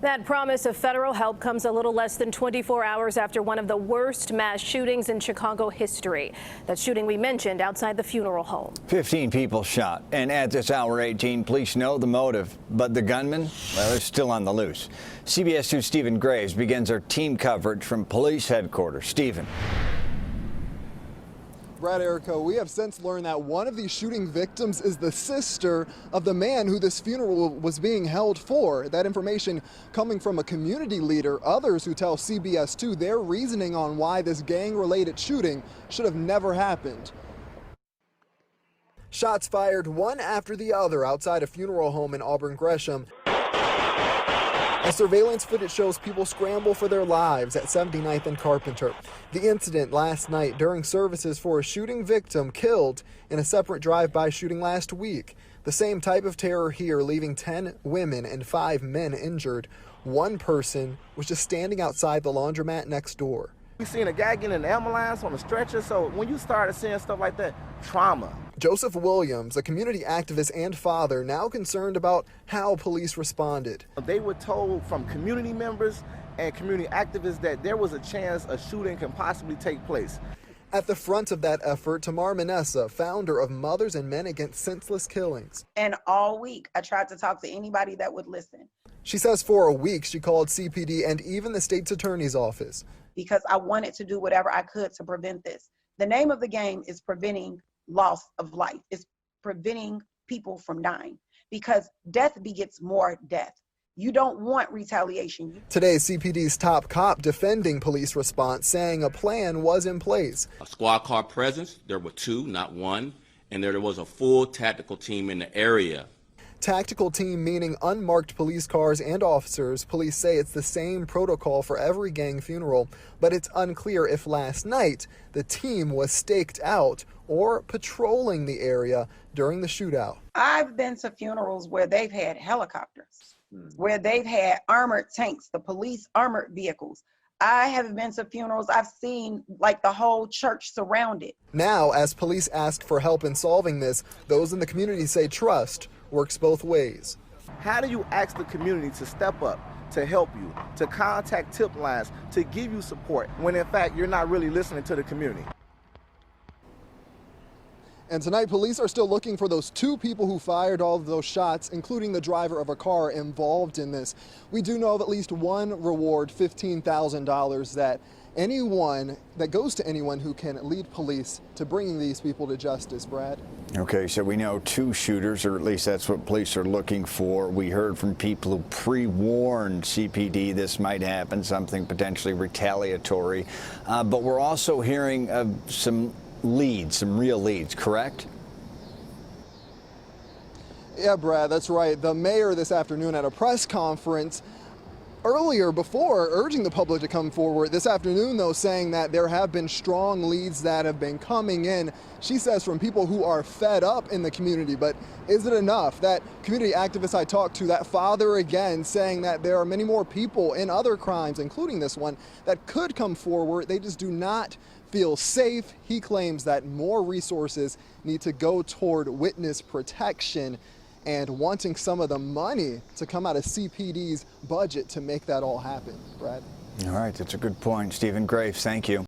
That promise of federal help comes a little less than 24 hours after one of the worst mass shootings in Chicago history. That shooting we mentioned outside the funeral home. 15 people shot, and at this hour 18, police know the motive, but the gunman, well, they're still on the loose. CBS 2's Stephen Graves begins our team coverage from police headquarters. Stephen. Brad, Erica, we have since learned that one of these shooting victims is the sister of the man who this funeral was being held for. That information coming from a community leader. Others who tell CBS 2 their reasoning on why this gang-related shooting should have never happened. Shots fired one after the other outside a funeral home in Auburn Gresham. As surveillance footage shows people scramble for their lives at 79th and Carpenter. The incident last night during services for a shooting victim killed in a separate drive-by shooting last week. The same type of terror here, leaving 10 women and 5 men injured. One person was just standing outside the laundromat next door. We seen a guy getting an ambulance on a stretcher, so when you started seeing stuff like that, trauma. Joseph Williams, a community activist and father, now concerned about how police responded. They were told from community members and community activists that there was a chance a shooting can possibly take place. At the front of that effort, Tamar Manessa, founder of Mothers and Men Against Senseless Killings. And all week, I tried to talk to anybody that would listen. She says for a week she called CPD and even the state's attorney's office. Because I wanted to do whatever I could to prevent this. The name of the game is preventing loss of life. It's preventing people from dying, because death begets more death. You don't want retaliation. Today, CPD's top cop defending police response, saying a plan was in place. A squad car presence, there were 2, not 1, and there was a full tactical team in the area. Tactical team meaning unmarked police cars and officers. Police say it's the same protocol for every gang funeral, but it's unclear if last night the team was staked out or patrolling the area during the shootout. I've been to funerals where they've had helicopters, where they've had armored tanks, the police armored vehicles. I have been to funerals, I've seen like the whole church surrounded. Now, as police ask for help in solving this, those in the community say trust works both ways. How do you ask the community to step up, to help you, to contact tip lines, to give you support, when in fact you're not really listening to the community? And tonight, police are still looking for those 2 people who fired all of those shots, including the driver of a car involved in this. We do know of at least one reward, $15,000, that goes to anyone who can lead police to bringing these people to justice. Brad? Okay, so we know 2 shooters, or at least that's what police are looking for. We heard from people who pre-warned CPD this might happen, something potentially retaliatory. But we're also hearing of some leads, some real leads, correct? Yeah, Brad, that's right. The mayor this afternoon at a press conference earlier before urging the public to come forward. This afternoon, though, saying that there have been strong leads that have been coming in, she says, from people who are fed up in the community. But is it enough? That community activist I talked to, that father again, saying that there are many more people in other crimes, including this one, that could come forward. They just do not feel safe. He claims that more resources need to go toward witness protection and wanting some of the money to come out of CPD's budget to make that all happen. Brad? All right, that's a good point. Stephen Graves, thank you.